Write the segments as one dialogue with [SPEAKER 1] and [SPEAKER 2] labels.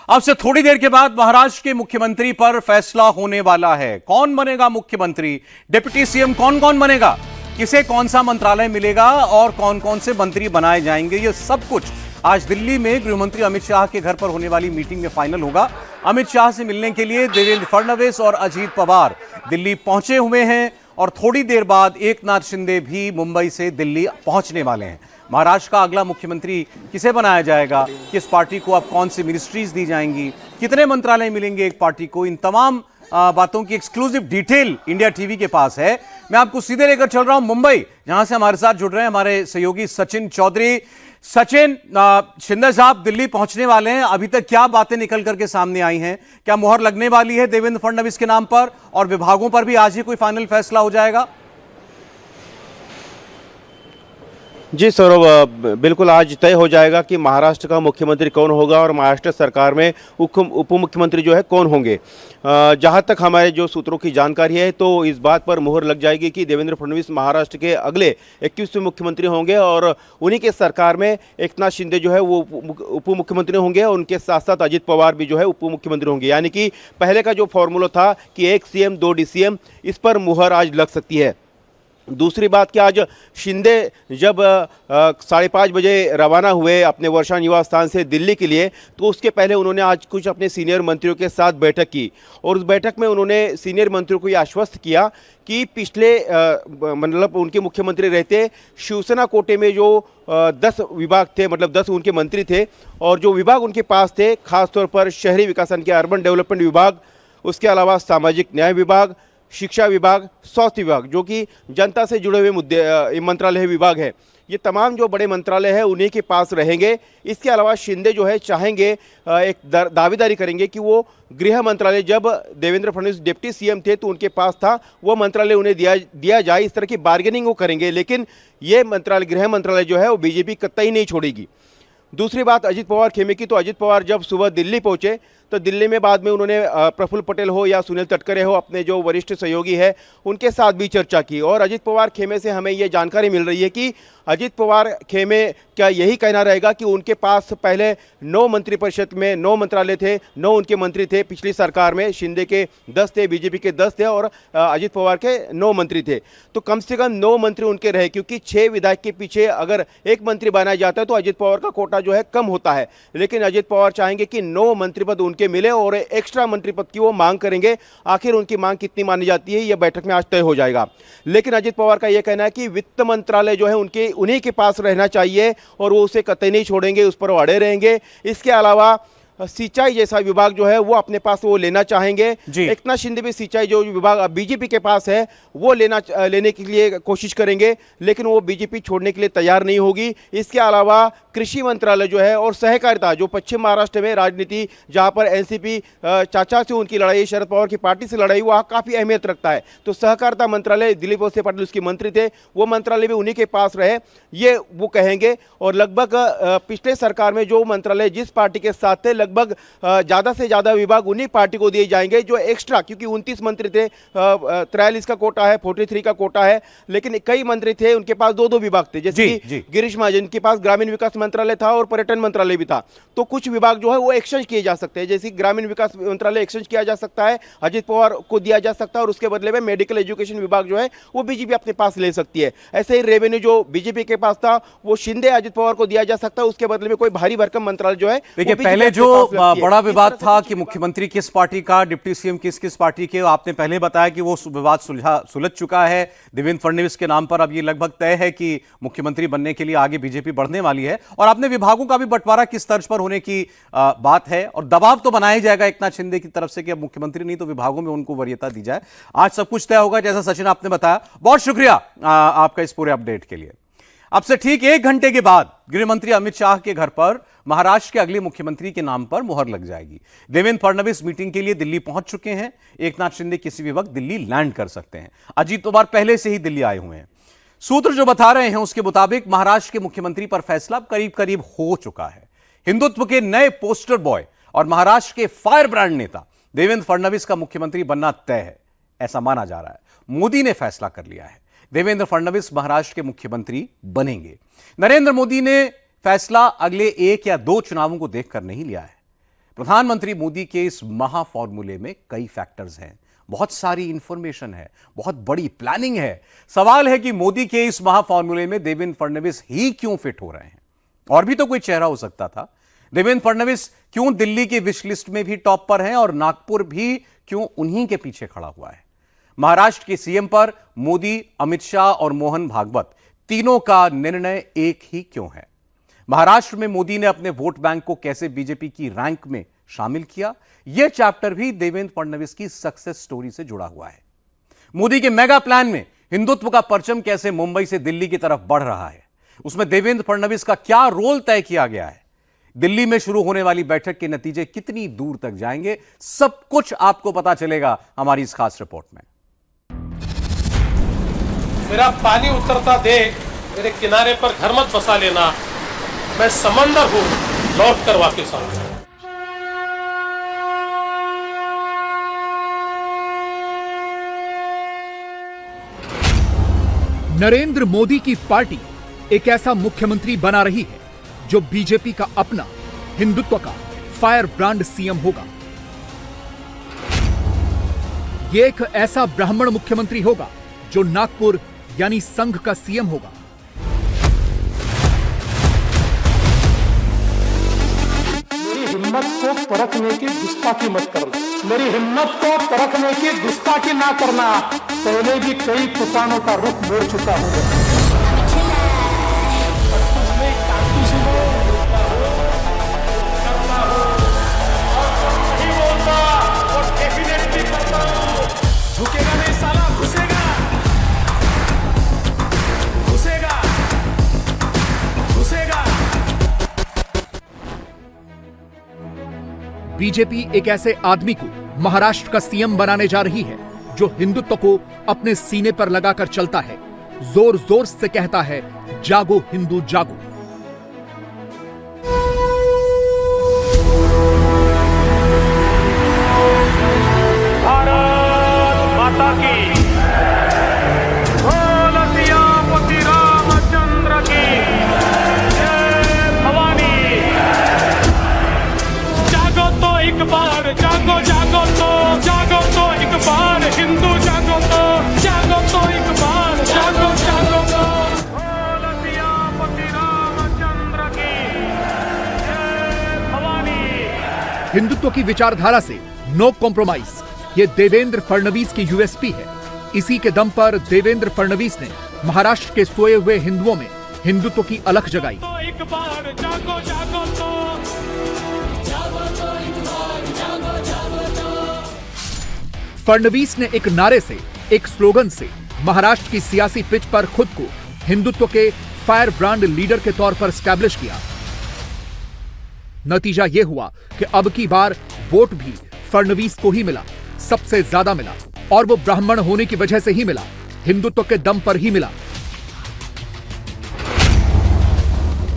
[SPEAKER 1] अब से थोड़ी देर के बाद महाराष्ट्र के मुख्यमंत्री पर फैसला होने वाला है। कौन बनेगा मुख्यमंत्री, डिप्टी सीएम कौन कौन बनेगा, किसे कौन सा मंत्रालय मिलेगा और कौन कौन से मंत्री बनाए जाएंगे, ये सब कुछ आज दिल्ली में गृहमंत्री अमित शाह के घर पर होने वाली मीटिंग में फाइनल होगा। अमित शाह से मिलने के लिए देवेंद्र फडणवीस और अजीत पवार दिल्ली पहुंचे हुए हैं और थोड़ी देर बाद एकनाथ शिंदे भी मुंबई से दिल्ली पहुंचने वाले हैं। महाराष्ट्र का अगला मुख्यमंत्री किसे बनाया जाएगा, किस पार्टी को अब कौन सी मिनिस्ट्रीज दी जाएंगी, कितने मंत्रालय मिलेंगे एक पार्टी को, इन तमाम बातों की एक्सक्लूसिव डिटेल इंडिया टीवी के पास है। मैं आपको सीधे लेकर चल रहा हूं मुंबई, जहां से हमारे साथ जुड़ रहे हैं हमारे सहयोगी सचिन चौधरी। सचिन, शिंदे साहब दिल्ली पहुंचने वाले हैं, अभी तक क्या बातें निकल करके सामने आई हैं? क्या मुहर लगने वाली है देवेंद्र फडणवीस के नाम पर और विभागों पर भी आज ही कोई फाइनल फैसला हो जाएगा?
[SPEAKER 2] जी सौरभ, बिल्कुल आज तय हो जाएगा कि महाराष्ट्र का मुख्यमंत्री कौन होगा और महाराष्ट्र सरकार में उप मुख्यमंत्री जो है कौन होंगे। जहां तक हमारे जो सूत्रों की जानकारी है तो इस बात पर मुहर लग जाएगी कि देवेंद्र फडणवीस महाराष्ट्र के अगले 21वें मुख्यमंत्री होंगे और उन्हीं के सरकार में एकनाथ शिंदे जो है वो उप मुख्यमंत्री होंगे और उनके साथ साथ अजित पवार भी जो है उप मुख्यमंत्री होंगे। यानी कि पहले का जो फॉर्मूला था कि एक सीएम दो डीसीएम, इस पर मुहर आज लग सकती है। दूसरी बात कि आज शिंदे जब 5:30 बजे रवाना हुए अपने वर्षा निवास स्थान से दिल्ली के लिए, तो उसके पहले उन्होंने आज कुछ अपने सीनियर मंत्रियों के साथ बैठक की और उस बैठक में उन्होंने सीनियर मंत्रियों को ये आश्वस्त किया कि पिछले मतलब उनके मुख्यमंत्री रहते शिवसेना कोटे में जो 10 विभाग थे, मतलब 10 उनके मंत्री थे और जो विभाग उनके पास थे खासतौर पर शहरी विकास के अर्बन डेवलपमेंट विभाग, उसके अलावा सामाजिक न्याय विभाग, शिक्षा विभाग, स्वास्थ्य विभाग, जो कि जनता से जुड़े हुए मुद्दे मंत्रालय विभाग है, ये तमाम जो बड़े मंत्रालय है उन्हीं के पास रहेंगे। इसके अलावा शिंदे जो है चाहेंगे, एक दावेदारी करेंगे कि वो गृह मंत्रालय, जब देवेंद्र फडणवीस डिप्टी सीएम थे तो उनके पास था, वो मंत्रालय उन्हें दिया जाए, इस तरह की बार्गेनिंग वो करेंगे। लेकिन ये मंत्रालय, गृह मंत्रालय जो है वो बीजेपी कतई नहीं छोड़ेगी। दूसरी बात अजित पवार खेमे की, तो अजित पवार जब सुबह दिल्ली पहुंचे तो दिल्ली में बाद में उन्होंने प्रफुल्ल पटेल हो या सुनील तटकरे हो, अपने जो वरिष्ठ सहयोगी है, उनके साथ भी चर्चा की और अजित पवार खेमे से हमें ये जानकारी मिल रही है कि अजित पवार खेमे क्या यही कहना रहेगा कि उनके पास पहले 9 मंत्रिपरिषद में 9 मंत्रालय थे, 9 उनके मंत्री थे पिछली सरकार में, शिंदे के 10 थे, बीजेपी के 10 थे और अजित पवार के 9 मंत्री थे, तो कम से कम 9 मंत्री उनके रहे, क्योंकि 6 विधायक के पीछे अगर एक मंत्री बनाया जाता है तो अजित पवार का कोटा जो है कम होता है। लेकिन अजित पवार चाहेंगे कि 9 मंत्री पद उनके मिले और एक्स्ट्रा मंत्री पद की वो मांग करेंगे। आखिर उनकी मांग कितनी मानी जाती है यह बैठक में आज तय हो जाएगा। लेकिन अजित पवार का यह कहना है कि वित्त मंत्रालय जो है उन्हीं के पास रहना चाहिए और वो उसे कतई नहीं छोड़ेंगे, उस पर वो अड़े रहेंगे। इसके अलावा सिंचाई जैसा विभाग जो है वो अपने पास वो लेना चाहेंगे। एकनाथ शिंदे भी सिंचाई जो विभाग बीजेपी के पास है वो लेने के लिए कोशिश करेंगे, लेकिन वो बीजेपी छोड़ने के लिए तैयार नहीं होगी। इसके अलावा कृषि मंत्रालय जो है और सहकारिता, जो पश्चिम महाराष्ट्र में राजनीति, जहां पर एनसीपी चाचा से उनकी लड़ाई, शरद पवार की पार्टी से लड़ाई, वहाँ काफ़ी अहमियत रखता है, तो सहकारिता मंत्रालय, दिलीप वळसे पाटिल उसके मंत्री थे, वो मंत्रालय भी उन्हीं के पास रहे, ये वो कहेंगे। और लगभग पिछले सरकार में जो मंत्रालय जिस पार्टी के साथ थे, लगभग ज़्यादा से ज़्यादा विभाग उन्हीं पार्टी को दिए जाएंगे जो एक्स्ट्रा, क्योंकि 29 मंत्री थे, 43 का कोटा है, 43 का कोटा है, लेकिन कई मंत्री थे उनके पास 2-2 विभाग थे, जैसे कि गिरीश महाजन के पास ग्रामीण विकास मंत्रालय था और पर्यटन मंत्रालय भी था, तो कुछ विभाग जो है वो एक्सचेंज किए जा सकते हैं। जैसे ग्रामीण विकास मंत्रालय एक्सचेंज किया जा सकता है, अजित पवार को दिया जा सकता है और उसके बदले में मेडिकल एजुकेशन विभाग जो है वो बीजेपी अपने पास ले सकती है। ऐसे ही रेवेन्यू जो बीजेपी के पास था वो शिंदे अजित पवार को दिया जा सकता है, उसके बदले में कोई भारी भरकम मंत्रालय जो है।
[SPEAKER 1] देखिए, पहले जो बड़ा विवाद था कि मुख्यमंत्री किस पार्टी का, डिप्टी सीएम किस पार्टी के, आपने पहले बताया कि वो विवाद सुलझ चुका है देवेंद्र फडणवीस के नाम पर। अब ये लगभग तय है कि मुख्यमंत्री बनने के लिए आगे बीजेपी बढ़ने वाली है और आपने विभागों का भी बंटवारा किस तर्ज पर होने की बात है और दबाव तो बनाया जाएगा एकनाथ शिंदे की तरफ से कि अब मुख्यमंत्री नहीं तो विभागों में उनको वरीयता दी जाए। आज सब कुछ तय होगा, जैसा सचिन आपने बताया। बहुत शुक्रिया आपका इस पूरे अपडेट के लिए। अब से ठीक 1 घंटे के बाद गृहमंत्री अमित शाह के घर पर महाराष्ट्र के अगले मुख्यमंत्री के नाम पर मुहर लग जाएगी। देवेंद्र फडणवीस मीटिंग के लिए दिल्ली पहुंच चुके हैं, एकनाथ शिंदे किसी भी वक्त दिल्ली लैंड कर सकते हैं, अजीत पवार पहले से ही दिल्ली आए हुए हैं। सूत्र जो बता रहे हैं उसके मुताबिक महाराष्ट्र के मुख्यमंत्री पर फैसला करीब करीब हो चुका है। हिंदुत्व के नए पोस्टर बॉय और महाराष्ट्र के फायर ब्रांड नेता देवेंद्र फडणवीस का मुख्यमंत्री बनना तय है, ऐसा माना जा रहा है। मोदी ने फैसला कर लिया है, देवेंद्र फडणवीस महाराष्ट्र के मुख्यमंत्री बनेंगे। नरेंद्र मोदी ने फैसला अगले 1 या 2 चुनावों को देखकर नहीं लिया है, प्रधानमंत्री मोदी के इस महा फॉर्मूले में कई फैक्टर्स हैं, बहुत सारी इंफॉर्मेशन है, बहुत बड़ी प्लानिंग है। सवाल है कि मोदी के इस महा फॉर्मूले में देवेंद्र फडणवीस ही क्यों फिट हो रहे हैं? और भी तो कोई चेहरा हो सकता था। देवेंद्र फडणवीस क्यों दिल्ली की विश लिस्ट में भी टॉप पर हैं और नागपुर भी क्यों उन्हीं के पीछे खड़ा हुआ है? महाराष्ट्र के सीएम पर मोदी, अमित शाह और मोहन भागवत तीनों का निर्णय एक ही क्यों है? महाराष्ट्र में मोदी ने अपने वोट बैंक को कैसे बीजेपी की रैंक में शामिल किया? यह चैप्टर भी देवेंद्र फडणवीस की सक्सेस स्टोरी से जुड़ा हुआ है। मोदी के मेगा प्लान में हिंदुत्व का परचम कैसे मुंबई से दिल्ली की तरफ बढ़ रहा है, उसमें देवेंद्र फडणवीस का क्या रोल तय किया गया है, दिल्ली में शुरू होने वाली बैठक के नतीजे कितनी दूर तक जाएंगे, सब कुछ आपको पता चलेगा हमारी इस खास रिपोर्ट में।
[SPEAKER 3] मेरा पानी उतरता देख मेरे किनारे पर घर मत बसा लेना, मैं समंदर हूं, लौट कर वापिस आऊंगा।
[SPEAKER 4] नरेंद्र मोदी की पार्टी एक ऐसा मुख्यमंत्री बना रही है जो बीजेपी का अपना हिंदुत्व का फायर ब्रांड सीएम होगा। ये एक ऐसा ब्राह्मण मुख्यमंत्री होगा जो नागपुर यानी संघ का सीएम होगा।
[SPEAKER 3] मेरी हिम्मत को परखने की गुस्ताखी मत करना, मेरी हिम्मत को परखने की गुस्ताखी ना करना। पहले भी कई तूफानों का रुख मोड़ चुका हूं। झुकेगा नहीं साला, घुसेगा घुसेगा घुसेगा।
[SPEAKER 4] बीजेपी एक ऐसे आदमी को महाराष्ट्र का सीएम बनाने जा रही है जो हिंदुत्व को अपने सीने पर लगाकर चलता है, जोर जोर से कहता है, जागो हिंदू जागो।
[SPEAKER 3] भारत माता की, बोल सियापति रामचंद्र की जय भवानी। जागो तो एक बार, जागो जागो तो एक बार, हिंदू जागो तो एक बार, जागो तो। बोल सियापति रामचंद्र की जय भवानी।
[SPEAKER 4] हिंदुत्व की विचारधारा से नो कॉम्प्रोमाइज, ये देवेंद्र फडणवीस की यूएसपी है। इसी के दम पर देवेंद्र फडणवीस ने महाराष्ट्र के सोए हुए हिंदुओं में हिंदुत्व की अलख जगाई।
[SPEAKER 3] तो एक बार जागो जागो तो।
[SPEAKER 4] फडणवीस ने एक नारे से, एक स्लोगन से महाराष्ट्र की सियासी पिच पर खुद को हिंदुत्व के फायर ब्रांड लीडर के तौर पर स्टैब्लिश किया। नतीजा यह हुआ कि अब की बार वोट भी फडणवीस को ही मिला, सबसे ज्यादा मिला, और वो ब्राह्मण होने की वजह से ही मिला, हिंदुत्व के दम पर ही मिला।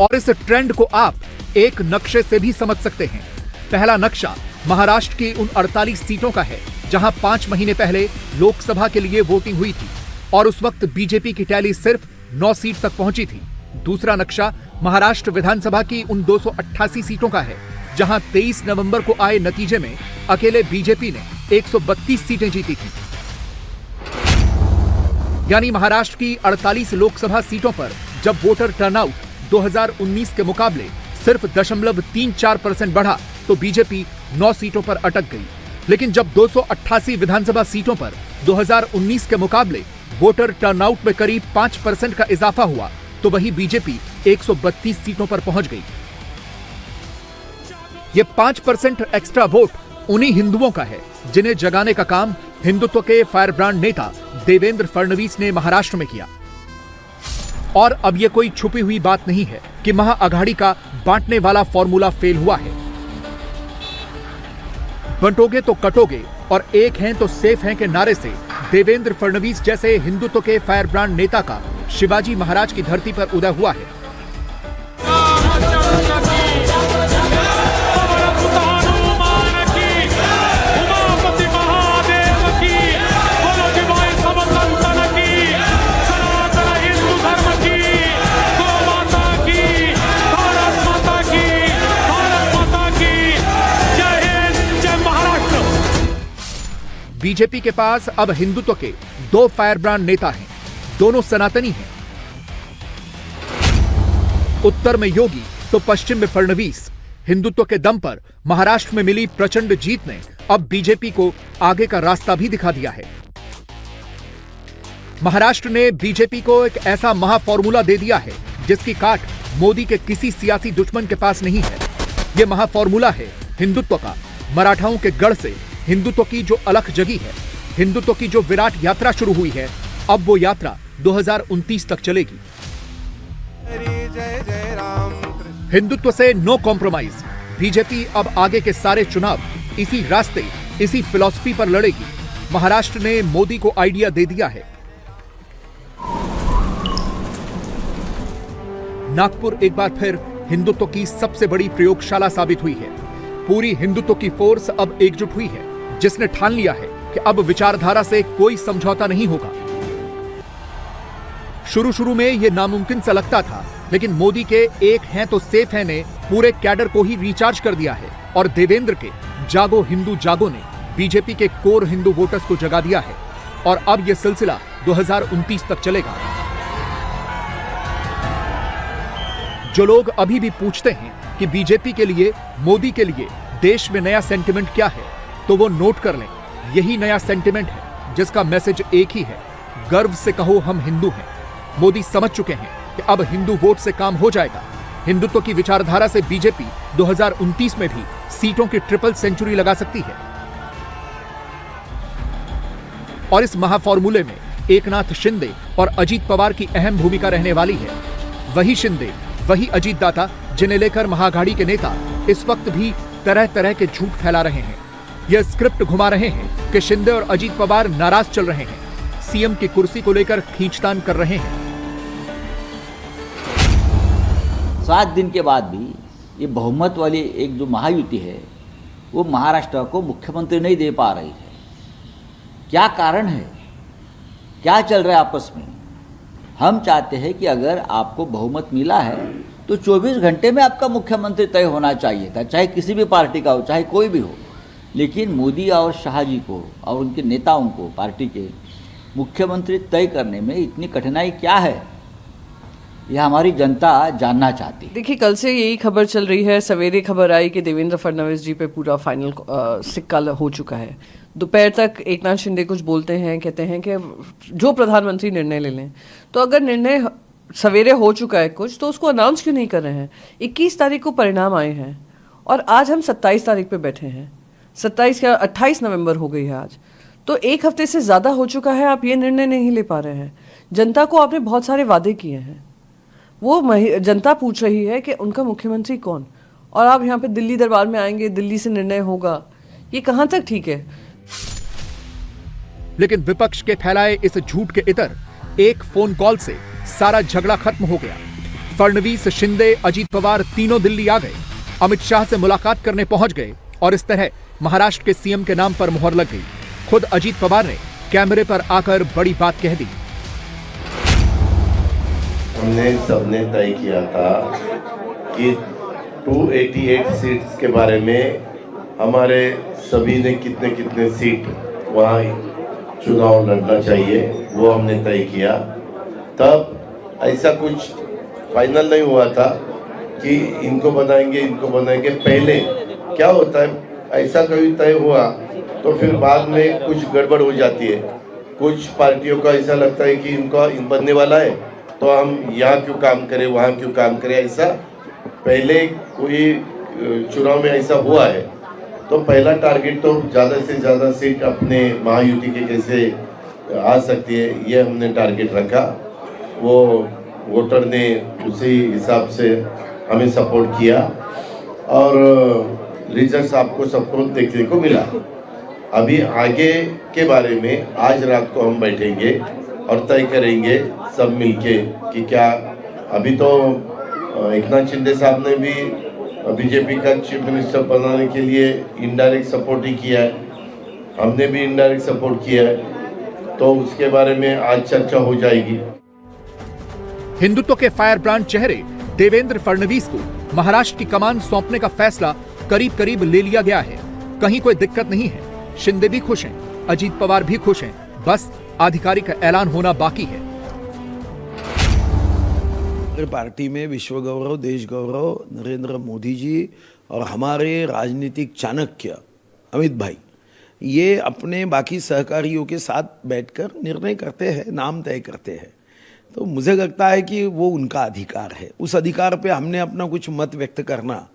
[SPEAKER 4] और इस ट्रेंड को आप एक नक्शे से भी समझ सकते हैं। पहला नक्शा महाराष्ट्र की उन 48 सीटों का है जहां 5 महीने पहले लोकसभा के लिए वोटिंग हुई थी और उस वक्त बीजेपी की टैली सिर्फ 9 सीट तक पहुंची थी। दूसरा नक्शा महाराष्ट्र विधानसभा की उन 288 सीटों का है जहां 23 नवंबर को आए नतीजे में अकेले बीजेपी ने 132 सीटें जीती थी। यानी महाराष्ट्र की 48 लोकसभा सीटों पर जब वोटर टर्नआउट 2019 के मुकाबले सिर्फ 0.34% बढ़ा तो बीजेपी 9 सीटों पर अटक गई। लेकिन जब 288 विधानसभा सीटों पर 2019 के मुकाबले वोटर टर्नआउट में करीब 5% का इजाफा हुआ तो वही बीजेपी 132 सीटों पर पहुंच गई। ये 5% एक्स्ट्रा वोट उन्हीं हिंदुओं का है जिन्हें जगाने का काम हिंदुत्व के फायर ब्रांड नेता देवेंद्र फडणवीस ने महाराष्ट्र में किया। और अब यह कोई छुपी हुई बात नहीं है कि महाअघाड़ी का बांटने वाला फॉर्मूला फेल हुआ है। बंटोगे तो कटोगे और एक हैं तो सेफ हैं के नारे से देवेंद्र फडणवीस जैसे हिंदुत्व के फायर ब्रांड नेता का शिवाजी महाराज की धरती पर उदय हुआ है।
[SPEAKER 3] जय
[SPEAKER 4] बीजेपी के पास अब हिंदुत्व के दो फायर ब्रांड नेता हैं, दोनों सनातनी हैं। उत्तर में योगी तो पश्चिम में फडणवीस। हिंदुत्व के दम पर महाराष्ट्र में मिली प्रचंड जीत ने अब बीजेपी को आगे का रास्ता भी दिखा दिया है। महाराष्ट्र ने बीजेपी को एक ऐसा महाफॉर्मूला दे दिया है जिसकी काट मोदी के किसी सियासी दुश्मन के पास नहीं है। यह महाफॉर्मूला है हिंदुत्व का। मराठाओं के गढ़ से हिंदुत्व की जो अलख जगी है, हिंदुत्व की जो विराट यात्रा शुरू हुई है, अब वो यात्रा 2029 तक चलेगी। हिंदुत्व से नो कॉम्प्रोमाइज। बीजेपी अब आगे के सारे चुनाव इसी रास्ते, इसी फिलॉसफी पर लड़ेगी। महाराष्ट्र ने मोदी को आइडिया दे दिया है। नागपुर एक बार फिर हिंदुत्व की सबसे बड़ी प्रयोगशाला साबित हुई है। पूरी हिंदुत्व की फोर्स अब एकजुट हुई है, जिसने ठान लिया है कि अब विचारधारा से कोई समझौता नहीं होगा। शुरू में यह नामुमकिन सा लगता था, लेकिन मोदी के एक हैं तो सेफ हैं ने पूरे कैडर को ही रिचार्ज कर दिया है और देवेंद्र के जागो हिंदू जागो ने बीजेपी के कोर हिंदू वोटर्स को जगा दिया है। और अब यह सिलसिला 2029 तक चलेगा। जो लोग अभी भी पूछते हैं कि बीजेपी के लिए, मोदी के लिए देश में नया सेंटिमेंट क्या है, तो वो नोट कर लें, यही नया सेंटिमेंट है जिसका मैसेज एक ही है, गर्व से कहो हम हिंदू हैं। मोदी समझ चुके हैं कि अब हिंदू वोट से काम हो जाएगा। हिंदुत्व की विचारधारा से बीजेपी 2029 में भी सीटों की ट्रिपल सेंचुरी लगा सकती है। और इस महाफॉर्मूले में एकनाथ शिंदे और अजीत पवार की अहम भूमिका रहने वाली है। वही शिंदे, वही अजीत दाता जिन्हें लेकर महाअघाड़ी के नेता इस वक्त भी तरह तरह के झूठ फैला रहे हैं। यह स्क्रिप्ट घुमा रहे हैं कि शिंदे और अजीत पवार नाराज चल रहे हैं, सीएम की कुर्सी को लेकर खींचतान कर रहे हैं।
[SPEAKER 5] 7 दिन के बाद भी ये बहुमत वाली एक जो महायुति है वो महाराष्ट्र को मुख्यमंत्री नहीं दे पा रही है। क्या कारण है? क्या चल रहा है आपस में? हम चाहते हैं कि अगर आपको बहुमत मिला है तो 24 घंटे में आपका मुख्यमंत्री तय होना चाहिए था, चाहे किसी भी पार्टी का हो, चाहे कोई भी हो। लेकिन मोदी और शाह जी को और उनके नेताओं को, पार्टी के मुख्यमंत्री तय करने में इतनी कठिनाई क्या है, यह हमारी जनता जानना चाहती है।
[SPEAKER 6] देखिए, कल से यही खबर चल रही है, सवेरे खबर आई कि देवेंद्र फडणवीस जी पे पूरा फाइनल सिक्का हो चुका है। दोपहर तक एकनाथ शिंदे कुछ बोलते हैं, कहते हैं कि जो प्रधानमंत्री निर्णय ले लें। तो अगर निर्णय सवेरे हो चुका है कुछ, तो उसको अनाउंस क्यों नहीं कर रहे हैं? 21 तारीख को परिणाम आए हैं और आज हम 27 तारीख पे बैठे हैं। 28 नवंबर हो गई है आज। तो एक हफ्ते से ज़्यादा हो चुका है, आप ये निर्णय नहीं ले पा रहे हैं। जनता को आपने बहुत सारे वादे किए हैं, वो जनता पूछ रही है कि उनका मुख्यमंत्री कौन, और आप यहाँ पे दिल्ली दरबार में आएंगे, दिल्ली से निर्णय होगा, ये कहाँ तक ठीक है?
[SPEAKER 4] लेकिन विपक्ष के फैलाए इस झूठ के इतर एक फोन कॉल से सारा झगड़ा खत्म हो गया। फडणवीस, शिंदे, अजीत पवार तीनों दिल्ली आ गए, अमित शाह से मुलाकात करने पहुंच गए और इस तरह महाराष्ट्र के सीएम के नाम पर मुहर लग गई। खुद अजीत पवार ने कैमरे पर आकर बड़ी बात कह दी।
[SPEAKER 7] हमने सबने तय किया था कि 288 सीट्स के बारे में हमारे सभी ने कितने कितने सीट वहाँ चुनाव लड़ना चाहिए, वो हमने तय किया। तब ऐसा कुछ फाइनल नहीं हुआ था कि इनको बनाएंगे। पहले क्या होता है, ऐसा कभी तय हुआ तो फिर बाद में कुछ गड़बड़ हो जाती है। कुछ पार्टियों का ऐसा लगता है कि इनका बनने वाला है तो हम यहाँ क्यों काम करें, वहाँ क्यों काम करें। ऐसा पहले कोई चुनाव में ऐसा हुआ है। तो पहला टारगेट तो ज़्यादा से ज़्यादा सीट अपने महायुति के कैसे आ सकती है, ये हमने टारगेट रखा। वो वोटर ने उसी हिसाब से हमें सपोर्ट किया और रिजल्ट्स आपको सबको देखने को मिला। अभी आगे के बारे में आज रात को हम बैठेंगे और तय करेंगे सब मिलके कि क्या। अभी तो एकनाथ शिंदे साहब ने भी बीजेपी का चीफ मिनिस्टर बनाने के लिए इनडायरेक्ट सपोर्ट ही किया है, हमने भी इनडायरेक्ट सपोर्ट किया है, तो उसके बारे में आज चर्चा हो जाएगी।
[SPEAKER 4] हिंदुत्व के फायर ब्रांड चेहरे देवेंद्र फडणवीस को महाराष्ट्र की कमान सौंपने का फैसला करीब करीब ले लिया गया है। कहीं कोई दिक्कत नहीं है, शिंदे भी खुश हैं। अजीत पवार भी खुश हैं, बस आधिकारिक ऐलान होना बाकी है।
[SPEAKER 8] पार्टी में विश्व गौरव, देश गौरव नरेंद्र मोदी जी और हमारे राजनीतिक चाणक्य अमित भाई, ये अपने बाकी सहकारियों के साथ बैठकर निर्णय करते हैं, नाम तय करते हैं। तो मुझे लगता है कि वो उनका अधिकार है, उस अधिकार पे हमने अपना कुछ मत व्यक्त करना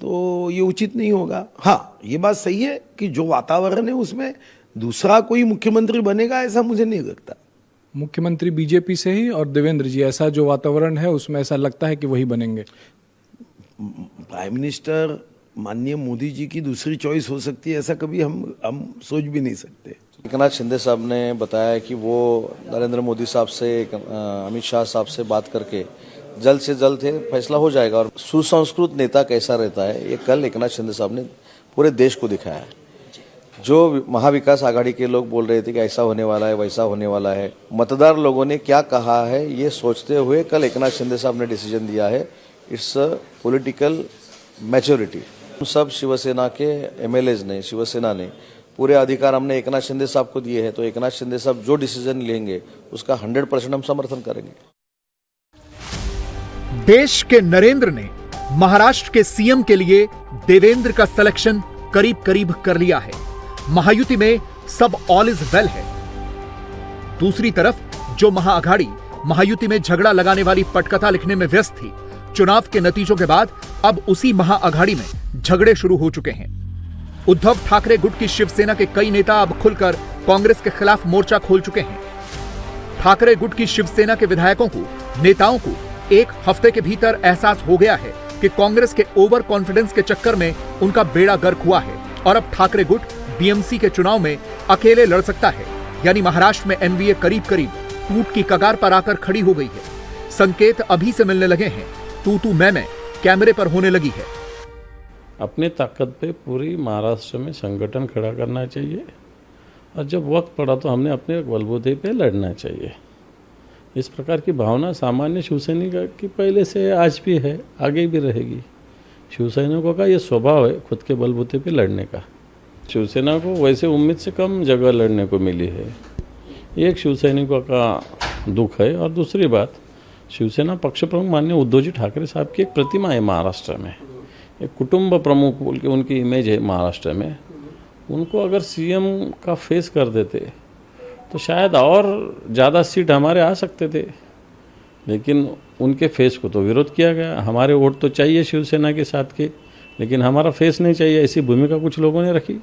[SPEAKER 8] तो ये उचित नहीं होगा। हाँ, ये बात सही है कि जो वातावरण है उसमें दूसरा कोई मुख्यमंत्री बनेगा ऐसा मुझे नहीं लगता।
[SPEAKER 9] मुख्यमंत्री बीजेपी से ही, और देवेंद्र जी, ऐसा जो वातावरण है उसमें ऐसा लगता है कि वही बनेंगे।
[SPEAKER 8] प्राइम मिनिस्टर माननीय मोदी जी की दूसरी चॉइस हो सकती है, ऐसा कभी हम सोच भी नहीं सकते।
[SPEAKER 10] एकनाथ शिंदे साहब ने बताया कि वो नरेंद्र मोदी साहब से, अमित शाह साहब से बात करके जल्द से जल्द फैसला हो जाएगा। और सुसंस्कृत नेता कैसा रहता है ये कल एकनाथ शिंदे साहब ने पूरे देश को दिखाया है। जो महाविकास आघाड़ी के लोग बोल रहे थे कि ऐसा होने वाला है, वैसा होने वाला है, मतदार लोगों ने क्या कहा है ये सोचते हुए कल एकनाथ शिंदे साहब ने डिसीजन दिया है। It's a political maturity. सब शिवसेना के एमएलएज ने, शिवसेना ने पूरे अधिकार हमने एकनाथ शिंदे साहब को दिए हैं, तो एकनाथ शिंदे साहब जो डिसीजन लेंगे उसका 100% हम समर्थन करेंगे।
[SPEAKER 4] देश के नरेंद्र ने महाराष्ट्र के सीएम के लिए देवेंद्र का सिलेक्शन करीब करीब कर लिया है। महायुति में सब ऑल इज वेल है। दूसरी तरफ जो महाअघाड़ी महायुति में झगड़ा लगाने वाली पटकथा लिखने में व्यस्त थी, चुनाव के नतीजों के बाद अब उसी महाअघाड़ी में झगड़े शुरू हो चुके हैं। उद्धव ठाकरे गुट की शिवसेना के कई नेता अब खुलकर कांग्रेस के खिलाफ मोर्चा खोल चुके हैं। ठाकरे गुट की शिवसेना के विधायकों को, नेताओं को एक हफ्ते के भीतर एहसास हो गया है कि कांग्रेस के ओवर कॉन्फिडेंस के चक्कर में उनका बेड़ा गर्क हुआ है और अब ठाकरे गुट बीएमसी के चुनाव में अकेले लड़ सकता है। यानी महाराष्ट्र में एनडीए करीब करीब टूट की कगार पर आकर खड़ी हो गई है। संकेत अभी से मिलने लगे हैं, तू मैं कैमरे पर होने लगी है।
[SPEAKER 11] अपने ताकत पे पूरी महाराष्ट्र में संगठन खड़ा करना चाहिए और जब वक्त पड़ा तो हमने अपने बलबूते पे लड़ना चाहिए। इस प्रकार की भावना सामान्य शिवसैनिक की पहले से आज भी है, आगे भी रहेगी। शिवसैनिकों का ये स्वभाव है खुद के बलबूते पे लड़ने का। शिवसेना को वैसे उम्मीद से कम जगह लड़ने को मिली है, ये एक शिवसैनिकों का दुख है। और दूसरी बात, शिवसेना पक्ष प्रमुख माननीय उद्धव जी ठाकरे साहब की एक प्रतिमा है महाराष्ट्र में, एक कुटुंब प्रमुख बोल के उनकी इमेज है महाराष्ट्र में। उनको अगर सीएम का फेस कर देते तो शायद और ज़्यादा सीट हमारे आ सकते थे, लेकिन उनके फेस को तो विरोध किया गया। हमारे वोट तो चाहिए शिवसेना के साथ के, लेकिन हमारा फेस नहीं चाहिए, ऐसी भूमिका कुछ लोगों ने रखी।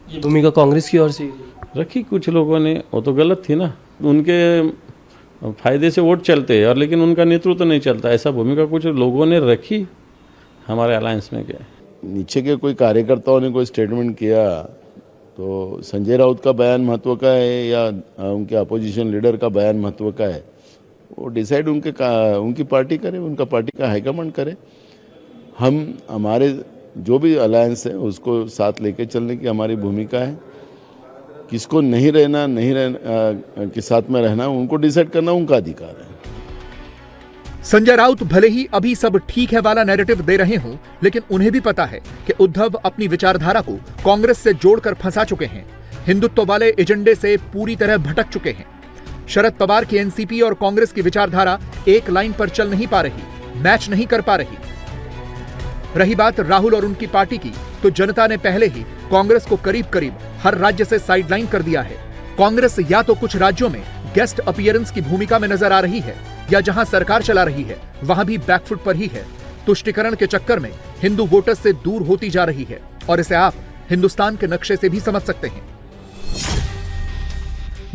[SPEAKER 12] ये भूमिका कांग्रेस की ओर से
[SPEAKER 11] रखी कुछ लोगों ने, वो तो गलत थी ना। उनके फायदे से वोट चलते हैं और लेकिन उनका नेतृत्व नहीं चलता, ऐसा भूमिका कुछ लोगों ने रखी हमारे अलायंस में। क्या
[SPEAKER 13] नीचे के कोई कार्यकर्ताओं ने कोई स्टेटमेंट किया तो संजय राउत का बयान महत्व का है या उनके अपोजिशन लीडर का बयान महत्व का है, वो डिसाइड उनकी पार्टी करे, उनका पार्टी का हाईकमांड करे। हम हमारे जो भी अलायंस है उसको साथ लेके चलने की हमारी भूमिका है। किसको नहीं रहना के साथ में रहना उनको डिसाइड करना उनका अधिकार है।
[SPEAKER 4] संजय राउत भले ही अभी सब ठीक है वाला नैरेटिव दे रहे हों, लेकिन उन्हें भी पता है कि उद्धव अपनी विचारधारा को कांग्रेस से जोड़कर फंसा चुके हैं, हिंदुत्व वाले एजेंडे से पूरी तरह भटक चुके हैं। शरद पवार की एनसीपी और कांग्रेस की विचारधारा एक लाइन पर चल नहीं पा रही, मैच नहीं कर पा रही। रही बात राहुल और उनकी पार्टी की, तो जनता ने पहले ही कांग्रेस को करीब करीब हर राज्य से साइडलाइन कर दिया है। कांग्रेस या तो कुछ राज्यों में गेस्ट अपीयरेंस की भूमिका में नजर आ रही है या जहां सरकार चला रही है वहां भी बैकफुट पर ही है। तुष्टीकरण के चक्कर में हिंदू वोटर्स से दूर होती जा रही है और इसे आप हिंदुस्तान के नक्शे से भी समझ सकते हैं।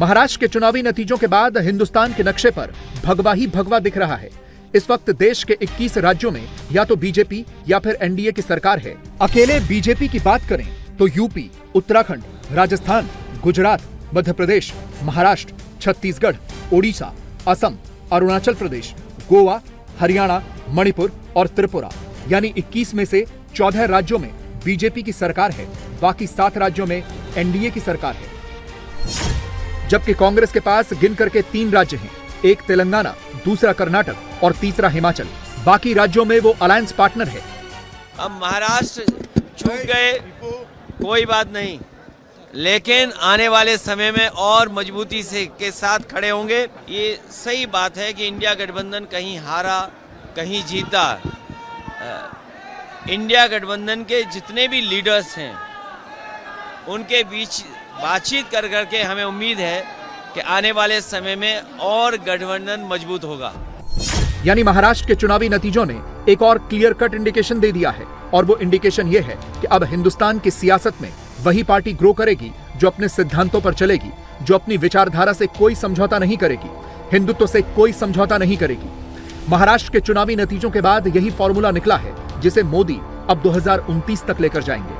[SPEAKER 4] महाराष्ट्र के चुनावी नतीजों के बाद हिंदुस्तान के नक्शे पर भगवा ही भगवा दिख रहा है। इस वक्त देश के 21 राज्यों में या तो बीजेपी या फिर एनडीए की सरकार है। अकेले बीजेपी की बात करें तो यूपी, उत्तराखंड, राजस्थान, गुजरात, मध्य प्रदेश, महाराष्ट्र, छत्तीसगढ़, ओडिशा, असम, अरुणाचल प्रदेश, गोवा, हरियाणा, मणिपुर और त्रिपुरा, यानी 21 में से 14 राज्यों में बीजेपी की सरकार है, बाकी 7 राज्यों में एनडीए की सरकार है। जबकि कांग्रेस के पास गिन करके 3 राज्य हैं, एक तेलंगाना, दूसरा कर्नाटक और तीसरा हिमाचल। बाकी राज्यों में वो अलायंस पार्टनर है।
[SPEAKER 14] अब महाराष्ट्र छूट गए, कोई बात नहीं,
[SPEAKER 12] लेकिन आने वाले समय में और मजबूती से के साथ खड़े होंगे। ये सही बात है कि इंडिया गठबंधन कहीं हारा कहीं जीता। इंडिया गठबंधन के जितने भी लीडर्स हैं उनके बीच बातचीत कर करके हमें उम्मीद है कि आने वाले समय में और गठबंधन मजबूत होगा।
[SPEAKER 4] यानी महाराष्ट्र के चुनावी नतीजों ने एक और क्लियर कट इंडिकेशन दे दिया है, और वो इंडिकेशन ये है कि अब हिंदुस्तान की सियासत में वही पार्टी ग्रो करेगी जो अपने सिद्धांतों पर चलेगी, जो अपनी विचारधारा से कोई समझौता नहीं करेगी, हिंदुत्व से कोई समझौता नहीं करेगी। महाराष्ट्र के चुनावी नतीजों के बाद यही फॉर्मूला निकला है जिसे मोदी अब 2029 तक लेकर जाएंगे।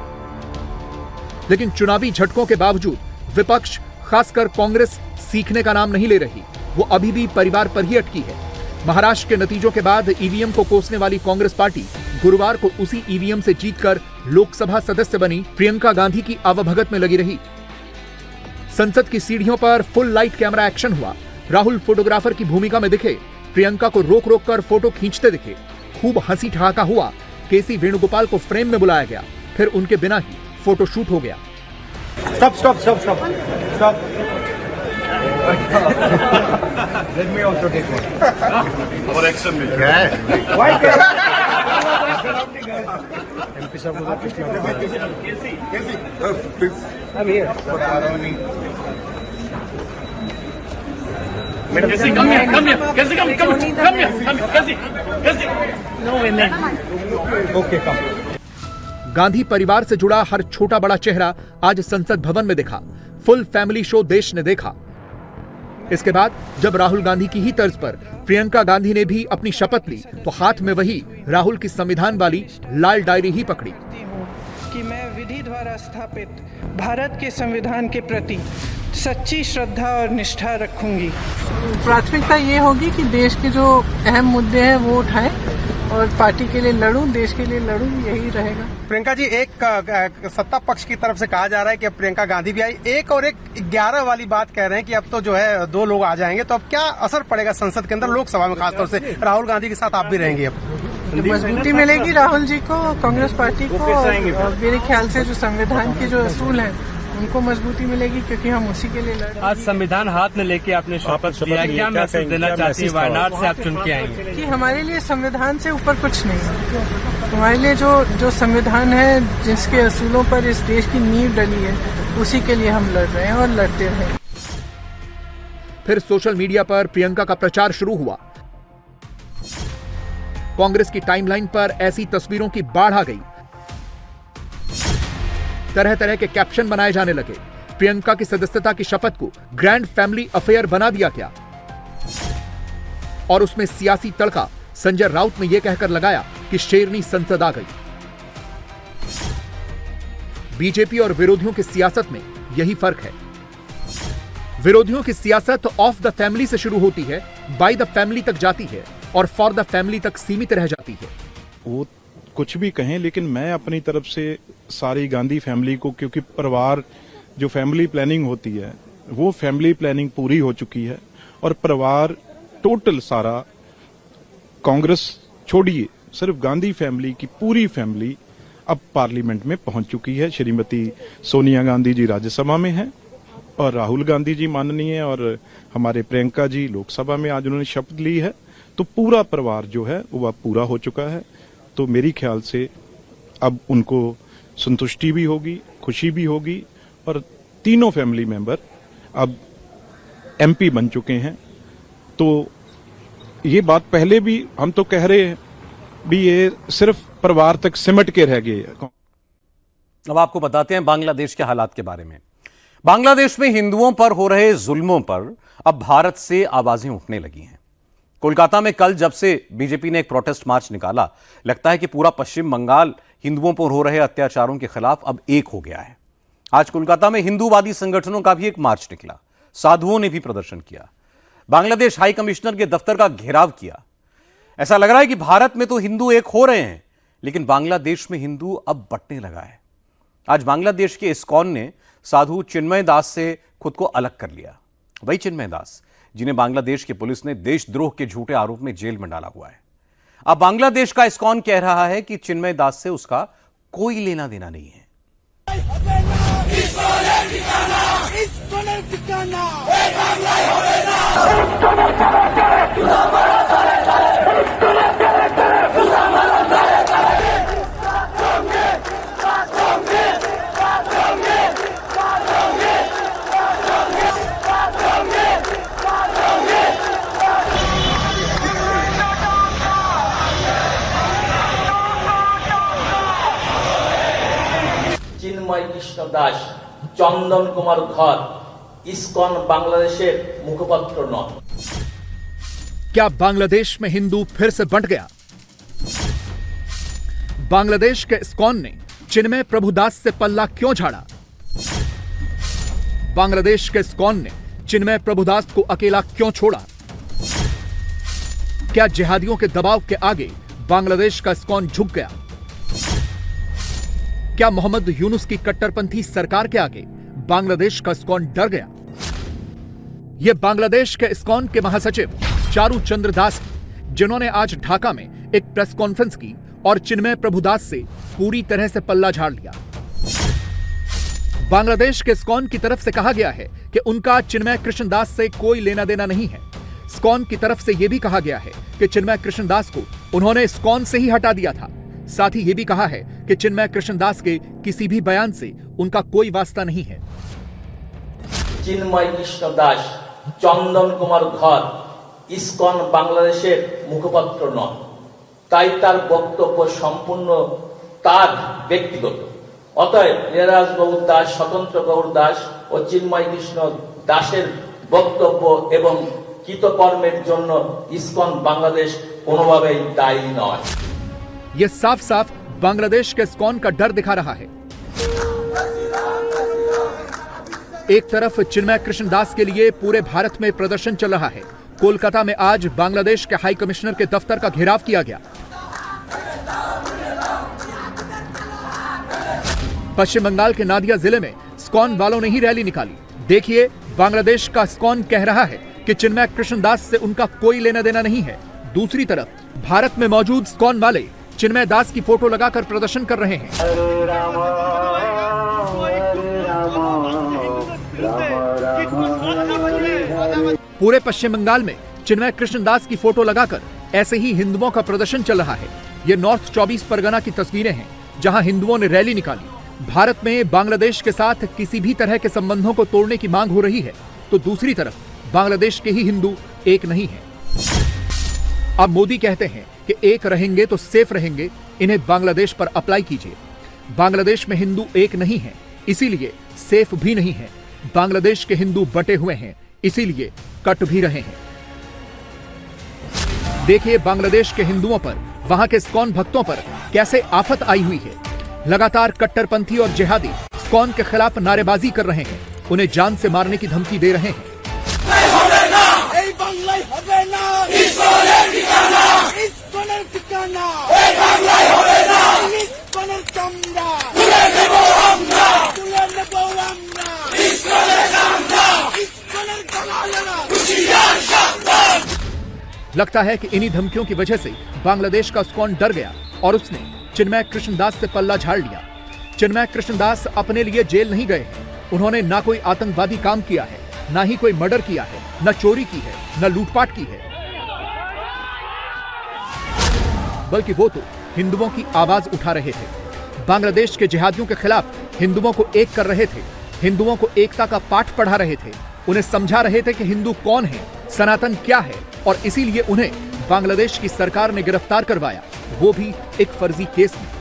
[SPEAKER 4] लेकिन चुनावी झटकों के बावजूद विपक्ष, खासकर कांग्रेस, सीखने का नाम नहीं ले रही। वो अभी भी परिवार पर ही अटकी है। महाराष्ट्र के नतीजों के बाद ईवीएम को कोसने वाली कांग्रेस पार्टी गुरुवार को उसी ईवीएम से जीतकर लोकसभा सदस्य बनी प्रियंका गांधी की आवभगत में लगी रही। संसद की सीढ़ियों पर फुल लाइट कैमरा एक्शन हुआ। राहुल फोटोग्राफर की भूमिका में दिखे, प्रियंका को रोक रोक कर फोटो खींचते दिखे। खूब हंसी ठहाका हुआ। केसी वेणुगोपाल को फ्रेम में बुलाया गया, फिर उनके बिना ही फोटो शूट हो गया।
[SPEAKER 2] Stop stop stop stop stop. Let me also take one. Our action में क्या है? MP साहब को कैसी अब ये मैडम कैसी कम कैसी no way okay come.
[SPEAKER 4] Gandhi परिवार से जुड़ा हर छोटा बड़ा चेहरा आज संसद भवन में दिखा। फुल फैमिली शो देश ने देखा। इसके बाद जब राहुल गांधी की ही तर्ज पर प्रियंका गांधी ने भी अपनी शपथ ली तो हाथ में वही राहुल की संविधान वाली लाल डायरी ही पकड़ी
[SPEAKER 14] कि मैं विधि द्वारा स्थापित भारत के संविधान के प्रति सच्ची श्रद्धा और निष्ठा रखूंगी। प्राथमिकता ये होगी कि देश के जो अहम मुद्दे हैं वो उठाएं और पार्टी के लिए लड़ूं, देश के लिए लड़ूं, यही रहेगा।
[SPEAKER 15] प्रियंका जी, एक सत्ता पक्ष की तरफ से कहा जा रहा है कि अब प्रियंका गांधी भी आई, एक 11 वाली बात कह रहे हैं कि अब तो जो है 2 लोग आ जाएंगे, तो अब क्या असर पड़ेगा संसद के अंदर, लोकसभा में खासतौर से? राहुल गांधी के साथ आप भी रहेंगे, अब
[SPEAKER 14] मजबूती मिलेगी राहुल जी को, कांग्रेस पार्टी को। मेरे ख्याल से जो संविधान के जो असूल हैं उनको मजबूती मिलेगी, क्योंकि हम उसी के लिए लड़ रहे हैं।
[SPEAKER 16] आज संविधान हाथ में लेके आपने शपथ लिया, क्या मैसेज देना चाहती है? वायनाड से आप चुन के आएंगे
[SPEAKER 14] कि हमारे लिए संविधान से ऊपर कुछ नहीं है। हमारे लिए जो संविधान है, जिसके असूलों पर इस देश की नींव डली है, उसी के लिए हम लड़ रहे हैं और लड़ते रहेंगे।
[SPEAKER 4] फिर सोशल मीडिया पर प्रियंका का प्रचार शुरू हुआ। कांग्रेस की टाइमलाइन पर ऐसी तस्वीरों की बाढ़ आ गई। तरह तरह के कैप्शन बनाए जाने लगे। प्रियंका की सदस्यता की शपथ को ग्रैंड फैमिली अफेयर बना दिया गया और उसमें सियासी तड़का संजय राउत ने यह कहकर लगाया कि शेरनी संसद आ गई। बीजेपी और विरोधियों की सियासत में यही फर्क है। विरोधियों की सियासत ऑफ द फैमिली से शुरू होती है, बाय द फैमिली तक जाती है और फॉर द फैमिली तक सीमित रह जाती है।
[SPEAKER 17] वो कुछ भी कहें, लेकिन मैं अपनी तरफ से सारी गांधी फैमिली को, क्योंकि परिवार जो फैमिली प्लानिंग होती है वो फैमिली प्लानिंग पूरी हो चुकी है और परिवार टोटल सारा, कांग्रेस छोड़िए, सिर्फ गांधी फैमिली की पूरी फैमिली अब पार्लियामेंट में पहुंच चुकी है। श्रीमती सोनिया गांधी जी राज्यसभा में हैं और राहुल गांधी जी माननीय और हमारे प्रियंका जी लोकसभा में आज उन्होंने शपथ ली है, तो पूरा परिवार जो है वो अब पूरा हो चुका है। तो मेरी ख्याल से अब उनको संतुष्टि भी होगी, खुशी भी होगी और तीनों फैमिली मेंबर अब एमपी बन चुके हैं। तो ये बात पहले भी हम तो कह रहे हैं भी ये सिर्फ परिवार तक सिमट के रह गए।
[SPEAKER 1] अब आपको बताते हैं बांग्लादेश के हालात के बारे में। बांग्लादेश में हिंदुओं पर हो रहे जुल्मों पर अब भारत से आवाजें उठने लगी हैं। कोलकाता में कल जब से बीजेपी ने एक प्रोटेस्ट मार्च निकाला, लगता है कि पूरा पश्चिम बंगाल हिंदुओं पर हो रहे अत्याचारों के खिलाफ अब एक हो गया है। आज कोलकाता में हिंदूवादी संगठनों का भी एक मार्च निकला, साधुओं ने भी प्रदर्शन किया, बांग्लादेश हाई कमिश्नर के दफ्तर का घेराव किया। ऐसा लग रहा है कि भारत में तो हिंदू एक हो रहे हैं, लेकिन बांग्लादेश में हिंदू अब बंटने लगा है। आज बांग्लादेश के इस्कॉन ने साधु चिन्मय दास से खुद को अलग कर लिया। वही चिन्मय दास जिन्हें बांग्लादेश की पुलिस ने देशद्रोह के झूठे आरोप में जेल में डाला हुआ है। अब बांग्लादेश का इस्कॉन कह रहा है कि चिन्मय दास से उसका कोई लेना देना नहीं है।
[SPEAKER 18] চিন্ময় কৃষ্ণ দাস, চন্দন কুমার ধর ইসকন বাংলাদেশের মুখপাত্র নন।
[SPEAKER 4] क्या बांग्लादेश में हिंदू फिर से बंट गया? बांग्लादेश के इस्कॉन ने चिन्मय प्रभुदास से पल्ला क्यों झाड़ा? बांग्लादेश के इस्कॉन ने चिन्मय प्रभुदास को अकेला क्यों छोड़ा? क्या जिहादियों के दबाव के आगे बांग्लादेश का इस्कॉन झुक गया? क्या मोहम्मद यूनुस की कट्टरपंथी सरकार के आगे बांग्लादेश का इस्कॉन डर गया? यह बांग्लादेश के इस्कॉन के महासचिव चारू चंद्र दास, जिन्होंने आज ढाका में एक प्रेस कॉन्फ्रेंस की और चिन्मय प्रभुदास से पूरी तरह से पल्ला झाड़ लिया। बांग्लादेश के इस्कॉन की तरफ से कहा गया है कि उनका चिन्मय कृष्णदास से कोई लेना देना नहीं है। इस्कॉन की तरफ से यह भी कहा गया है कि चिन्मय कृष्णदास को उन्होंने इस्कॉन से ही हटा दिया था। साथ ही यह भी कहा है कि चिन्मय कृष्णदास के किसी भी बयान से उनका कोई वास्ता नहीं है।
[SPEAKER 18] চিন্ময় কৃষ্ণ দাস, চন্দন কুমার ধর ইসকন বাংলাদেশের মুখপাত্র নন, তাই তার বক্তব্য সম্পূর্ণ তার ব্যক্তিগত। অতএব নীরাজ গৌর দাস, স্বতন্ত্র গৌর দাস ও চিন্ময় কৃষ্ণ দাসের বক্তব্য এবং কৃতকর্মের জন্য ইসকন বাংলাদেশ কোনোভাবেই দায়ী নয়।
[SPEAKER 4] यह साफ साफ बांग्लादेश के इस्कॉन का डर दिखा रहा है। एक तरफ चिन्मय कृष्णदास के लिए पूरे भारत में प्रदर्शन चल रहा है। कोलकाता में आज बांग्लादेश के हाई कमिश्नर के दफ्तर का घेराव किया गया। पश्चिम बंगाल के नादिया जिले में इस्कॉन वालों ने ही रैली निकाली। देखिए, बांग्लादेश का इस्कॉन कह रहा है कि चिन्मय कृष्णदास से उनका कोई लेना देना नहीं है। दूसरी तरफ भारत में मौजूद इस्कॉन वाले चिन्मय दास की फोटो लगाकर प्रदर्शन कर रहे हैं। पूरे पश्चिम बंगाल में चिन्मय कृष्णदास की फोटो लगाकर ऐसे ही हिंदुओं का प्रदर्शन चल रहा है। ये नॉर्थ 24 परगना की तस्वीरें हैं, जहां हिंदुओं ने रैली निकाली। भारत में बांग्लादेश के साथ किसी भी तरह के संबंधों को तोड़ने की मांग हो रही है, तो दूसरी तरफ बांग्लादेश के ही हिंदू एक नहीं है। अब मोदी कहते हैं कि एक रहेंगे तो सेफ रहेंगे, इन्हें बांग्लादेश पर अप्लाई कीजिए। बांग्लादेश में हिंदू एक नहीं है, इसीलिए सेफ भी नहीं है। बांग्लादेश के हिंदू बटे हुए हैं, इसीलिए कट भी रहे हैं। देखिए बांग्लादेश के हिंदुओं पर, वहां के इस्कॉन भक्तों पर कैसे आफत आई हुई है। लगातार कट्टरपंथी और जिहादी इस्कॉन के खिलाफ नारेबाजी कर रहे हैं, उन्हें जान से मारने की धमकी दे रहे हैं। लगता है कि इन्हीं धमकियों की वजह से बांग्लादेश का इस्कॉन डर गया और उसने चिन्मय कृष्णदास से पल्ला झाड़ लिया। चिन्मय कृष्णदास अपने लिए जेल नहीं गए हैं। उन्होंने ना कोई आतंकवादी काम किया है, ना ही कोई मर्डर किया है, न चोरी की है, न लूटपाट की है, बल्कि वो तो हिंदुओं की आवाज उठा रहे थे। बांग्लादेश के जिहादियों के खिलाफ हिंदुओं को एक कर रहे थे, हिंदुओं को एकता का पाठ पढ़ा रहे थे, उन्हें समझा रहे थे कि हिंदू कौन है, सनातन क्या है, और इसीलिए उन्हें बांग्लादेश की सरकार ने गिरफ्तार करवाया, वो भी एक फर्जी केस में।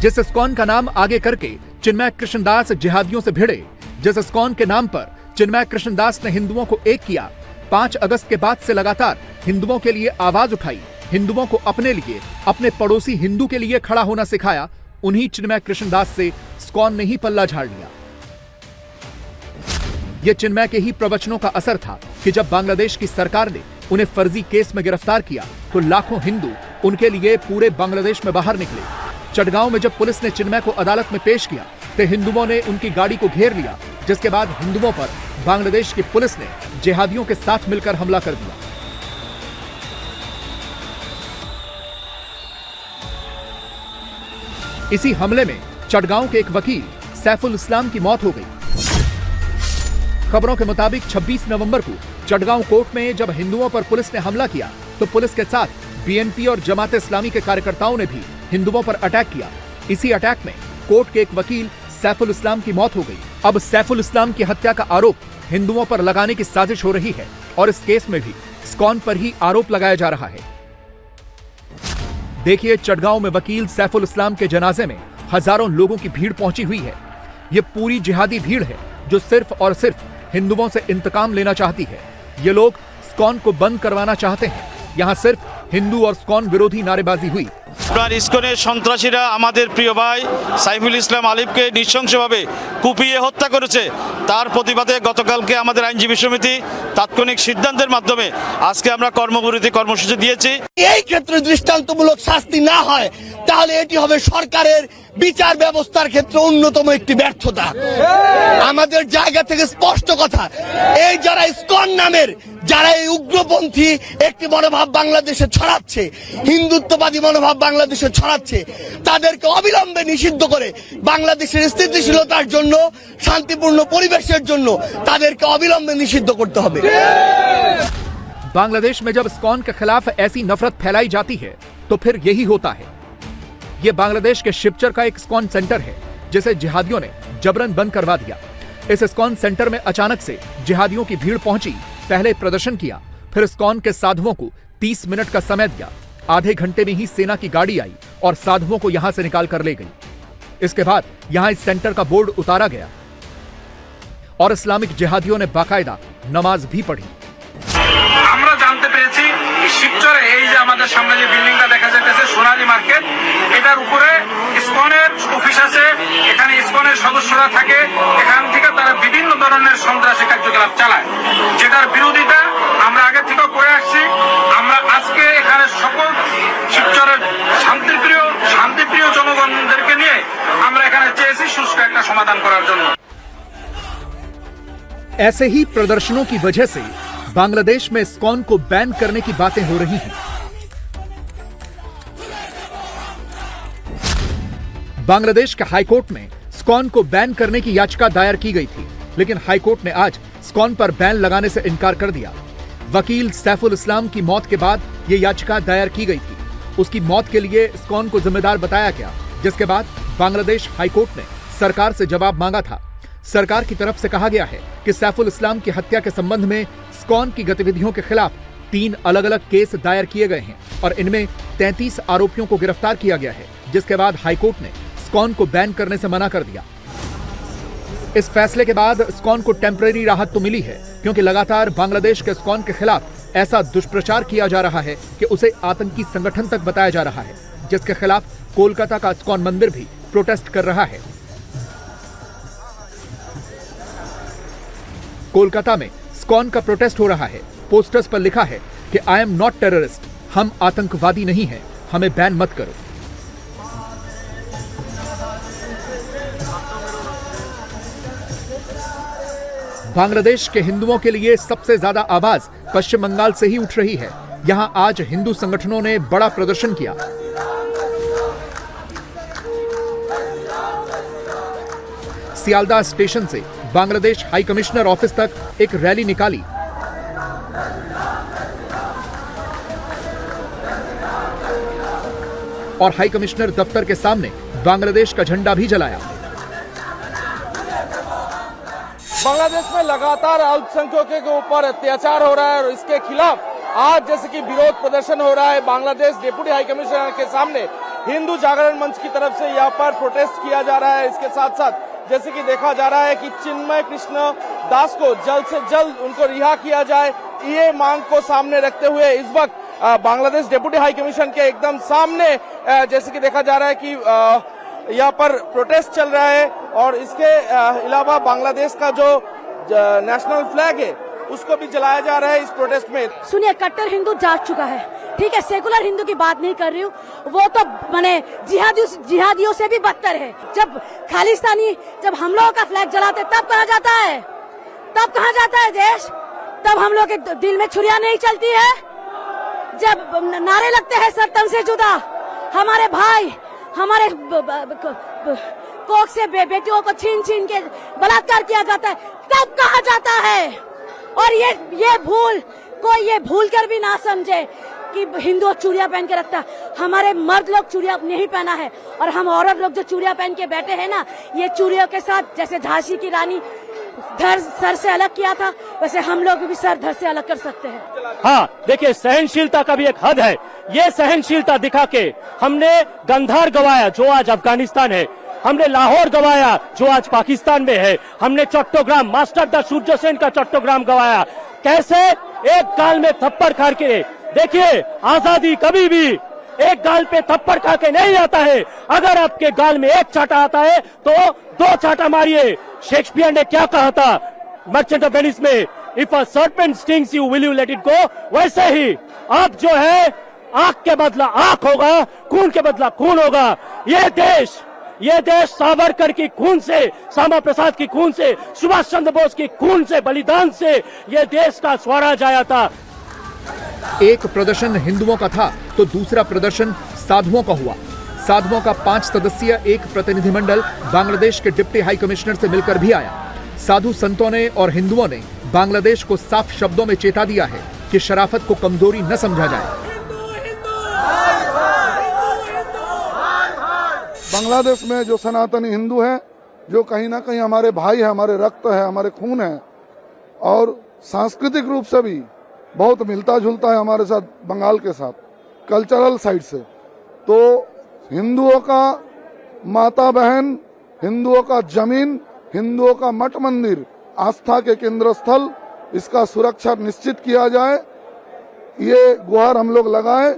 [SPEAKER 4] जिस इस्कॉन का नाम आगे करके चिन्मय कृष्णदास जिहादियों से भिड़े, जिस इस्कॉन के नाम पर चिन्मय कृष्णदास ने हिंदुओं को एक किया, 5 अगस्त के बाद से लगातार हिंदुओं के लिए आवाज उठाई, हिंदुओं को अपने लिए, अपने पड़ोसी हिंदू के लिए खड़ा होना सिखाया, उन्हीं चिन्मय कृष्णदास से इस्कॉन ने ही पल्ला झाड़ लिया। यह चिन्मय के ही प्रवचनों का असर था कि जब बांग्लादेश की सरकार ने उन्हें फर्जी केस में गिरफ्तार किया तो लाखों हिंदू उनके लिए पूरे बांग्लादेश में बाहर निकले। चटगांव में जब पुलिस ने चिन्मय को अदालत में पेश किया तो हिंदुओं ने उनकी गाड़ी को घेर लिया, जिसके बाद हिंदुओं पर बांग्लादेश की पुलिस ने जिहादियों के साथ मिलकर हमला कर दिया। इसी हमले में चटगांव के एक वकील सैफुल इस्लाम की मौत हो गई। खबरों के मुताबिक 26 नवंबर को चटगांव कोर्ट में जब हिंदुओं पर पुलिस ने हमला किया तो पुलिस के साथ बीएनपी और जमात इस्लामी के कार्यकर्ताओं ने भी हिंदुओं पर अटैक किया। इसी अटैक में कोर्ट के एक वकील सैफुल इस्लाम की मौत हो गई। अब सैफुल इस्लाम की हत्या का आरोप हिंदुओं पर लगाने की साजिश हो रही है और इस केस में भी इस्कॉन पर ही आरोप लगाया जा रहा है। देखिए, चटगांव में वकील सैफुल इस्लाम के जनाजे में हजारों लोगों की भीड़ पहुंची हुई है। ये पूरी जिहादी भीड़ है जो सिर्फ और सिर्फ हिंदुओं से इंतकाम लेना चाहती है। ये लोग इस्कॉन को बंद करवाना चाहते हैं। यहाँ सिर्फ हिंदू और इस्कॉन विरोधी नारेबाजी हुई।
[SPEAKER 19] ইসকনের সন্ত্রাসীরা আমাদের প্রিয় ভাই সাইফুল ইসলাম আলিফকে নৃশংসভাবে কুপিয়ে হত্যা করেছে। তার প্রতিবাদে গতকালকে আমাদের আইনজীবী সমিতি তাৎক্ষণিক সিদ্ধান্তের মাধ্যমে আজকে আমরা কর্মবিরতি কর্মসূচি দিয়েছি।
[SPEAKER 20] এই ক্ষেত্রে দৃষ্টান্তমূলক শাস্তি না হয় তাহলে এটি হবে সরকারের বিচার ব্যবস্থার ক্ষেত্রে অন্যতম একটি ব্যর্থতা। আমাদের জায়গা থেকে স্পষ্ট কথা, এই যারা ইসকন নামের যারা এই উগ্রপন্থী একটি মনোভাব বাংলাদেশে ছড়াচ্ছে, হিন্দুত্ববাদী মনোভাব বাংলাদেশে ছড়াচ্ছে, তাদেরকে অবিলম্বে নিষিদ্ধ করে বাংলাদেশের স্থিতিশীলতার জন্য, শান্তিপূর্ণ পরিবেশের জন্য তাদেরকে অবিলম্বে নিষিদ্ধ করতে হবে।
[SPEAKER 4] बांग्लादेश में जब इस्कॉन के खिलाफ ऐसी नफरत फैलाई जाती है तो फिर यही होता है। यह बांग्लादेश के शिवचर का एक इस्कॉन सेंटर है जिसे जिहादियों ने जबरन बंद करवा दिया। इस इस्कॉन सेंटर में अचानक से जिहादियों की भीड़ पहुंची। पहले प्रदर्शन किया, फिर इस्कॉन के साधुओं को 30 मिनट का समय दिया। आधे घंटे में ही सेना की गाड़ी आई और साधुओं को यहां से निकाल कर ले गई। इसके बाद यहां इस सेंटर का बोर्ड उतारा गया और इस्लामिक जिहादियों ने बाकायदा नमाज भी पढ़ी।
[SPEAKER 3] আমরা জানতে পেরেছি শিবচরে এই যে আমাদের সামনে যে বিল্ডিংটা দেখা যাচ্ছে সোনালী মার্কেট, এটার উপরে ইসকনের অফিস আছে। এখানে ইসকনের সদস্যরা থাকে। এখান থেকে তারা বিভিন্ন ধরনের সন্ত্রাসী কার্যকলাপ চালায়, যেটার বিরোধিতা আমরা আগে থেকে করে আসছি। আমরা আজকে এখানে সকল শিবচরের শান্তিপ্রিয় জনগণদেরকে নিয়ে আমরা এখানে চেয়েছি সুষ্ঠু একটা সমাধান করার জন্য।
[SPEAKER 4] ऐसे ही प्रदर्शनों की वजह से बांग्लादेश में इस्कॉन को बैन करने की बातें हो रही हैं। बांग्लादेश के हाईकोर्ट में इस्कॉन को बैन करने की याचिका दायर की गई थी, लेकिन हाईकोर्ट ने आज इस्कॉन पर बैन लगाने से इनकार कर दिया। वकील सैफुल इस्लाम की मौत के बाद यह याचिका दायर की गई थी। उसकी मौत के लिए इस्कॉन को जिम्मेदार बताया गया, जिसके बाद बांग्लादेश हाईकोर्ट ने सरकार से जवाब मांगा था। सरकार की तरफ से कहा गया है कि सैफुल इस्लाम की हत्या के संबंध में इस्कॉन की गतिविधियों के खिलाफ 3 अलग-अलग केस दायर किए गए हैं और इनमें 33 आरोपियों को गिरफ्तार किया गया है, जिसके बाद हाईकोर्ट ने इस्कॉन को बैन करने से मना कर दिया। इस फैसले के बाद इस्कॉन को टेम्परेरी राहत तो मिली है, क्योंकि लगातार बांग्लादेश के इस्कॉन के खिलाफ ऐसा दुष्प्रचार किया जा रहा है कि उसे आतंकी संगठन तक बताया जा रहा है, जिसके खिलाफ कोलकाता का इस्कॉन मंदिर भी प्रोटेस्ट कर रहा है। कोलकाता में इस्कॉन का प्रोटेस्ट हो रहा है। पोस्टर्स पर लिखा है कि आई एम नॉट टेररिस्ट, हम आतंकवादी नहीं हैं, हमें बैन मत करो। बांग्लादेश के हिंदुओं के लिए सबसे ज्यादा आवाज पश्चिम बंगाल से ही उठ रही है। यहां आज हिंदू संगठनों ने बड़ा प्रदर्शन किया। सियालदाह स्टेशन से बांग्लादेश हाई कमिश्नर ऑफिस तक एक रैली निकाली। और हाई कमिश्नर दफ्तर के सामने बांग्लादेश का झंडा भी जलाया।
[SPEAKER 19] बांग्लादेश में लगातार अल्पसंख्यकों के ऊपर अत्याचार हो रहा है और इसके खिलाफ आज जैसे कि विरोध प्रदर्शन हो रहा है बांग्लादेश डिप्टी हाई कमिश्नर के सामने, हिंदू जागरण मंच की तरफ से यहाँ पर प्रोटेस्ट किया जा रहा है। इसके साथ साथ जैसे कि देखा जा रहा है कि चिन्मय कृष्ण दास को जल्द से जल्द उनको रिहा किया जाए, ये मांग को सामने रखते हुए इस वक्त बांग्लादेश डिप्टी हाई कमीशन के एकदम सामने जैसे कि देखा जा रहा है कि यहाँ पर प्रोटेस्ट चल रहा है और इसके अलावा बांग्लादेश का जो नेशनल फ्लैग है उसको भी जलाया जा रहा है इस प्रोटेस्ट में।
[SPEAKER 21] सुनिए, कट्टर हिंदू जाग चुका है ठीक है, सेकुलर हिंदू की बात नहीं कर रही हूँ, वो तो माने जिहादियों से भी बदतर है। जब खालिस्तानी जब हम लोगों का फ्लैग जलाते तब कहा जाता है, तब कहा जाता है देश, तब हम लोग के दिल में छुरियां नहीं चलती है। जब नारे लगते हैं सर तन से जुदा, हमारे भाई हमारे कोख से बेटियों को छीन छीन के बलात्कार किया जाता है, तब कहा जाता है। और ये भूल कर भी ना समझे कि हिंदू चूड़िया पहन के रखता है। हमारे मर्द लोग चूड़िया नहीं पहना है, और हम औरत लोग जो चूड़िया पहन के बैठे हैं ना, ये चूड़ियों के साथ जैसे झांसी की रानी सर से अलग किया था, वैसे हम लोग भी सर धड़ से अलग कर सकते हैं।
[SPEAKER 16] हाँ, देखिए सहनशीलता का भी एक हद है। ये सहनशीलता दिखा के हमने गंधार गवाया जो आज अफगानिस्तान है, हमने लाहौर गवाया जो आज पाकिस्तान में है, हमने चट्टोग्राम मास्टर द सूर्य सेन का चट्टोग्राम गवाया। कैसे एक गाल में थप्पड़ खा के, देखिए आजादी कभी भी एक गाल पे थप्पड़ खा के नहीं आता है। अगर आपके गाल में एक चाटा आता है तो दो चाटा मारिए। शेक्सपियर ने क्या कहा था मर्चेंट ऑफ वेनिस में, if a serpent stings you will you let it go. वैसे ही आप जो है आंख के बदला आंख होगा, खून के बदला खून होगा। ये देश सावरकर की खून से, श्यामा प्रसाद की खून से, सुभाष चंद्र बोस की खून से, बलिदान से ये देश का स्वराज आया था।
[SPEAKER 4] एक प्रदर्शन हिंदुओं का था तो दूसरा प्रदर्शन साधुओं का हुआ। साधुओं का 5 सदस्यीय एक प्रतिनिधिमंडल बांग्लादेश के डिप्टी हाई कमिश्नर से मिलकर भी आया। साधु संतों ने और हिंदुओं ने बांग्लादेश को साफ शब्दों में चेता दिया है कि शराफत को कमजोरी न समझा जाए।
[SPEAKER 22] बांग्लादेश में जो सनातनी हिंदू हैं, जो कहीं ना कहीं हमारे भाई है, हमारे रक्त है, हमारे खून है, और सांस्कृतिक रूप से भी बहुत मिलता जुलता है हमारे साथ, बंगाल के साथ कल्चरल साइड से। तो हिंदुओं का माता बहन, हिंदुओं का जमीन, हिंदुओं का मठ मंदिर, आस्था के केंद्र स्थल, इसका सुरक्षा निश्चित किया जाए, ये गुहार हम लोग लगाए।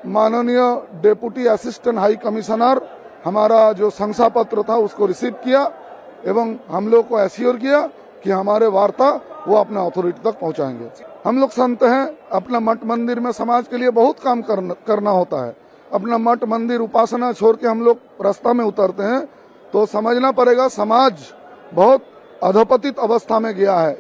[SPEAKER 22] माननीय डेप्यूटी असिस्टेंट हाई कमिश्नर हमारा जो शंसा पत्र था उसको रिसीव किया एवं हम लोग को एश्योर किया कि हमारे वार्ता वो अपने अथॉरिटी तक पहुंचाएंगे। हम लोग संत हैं, अपना मठ मंदिर में समाज के लिए बहुत काम करना होता है। अपना मठ मंदिर उपासना छोड़ के हम लोग रास्ता में उतरते हैं तो समझना पड़ेगा समाज बहुत अधपतित अवस्था में गया है।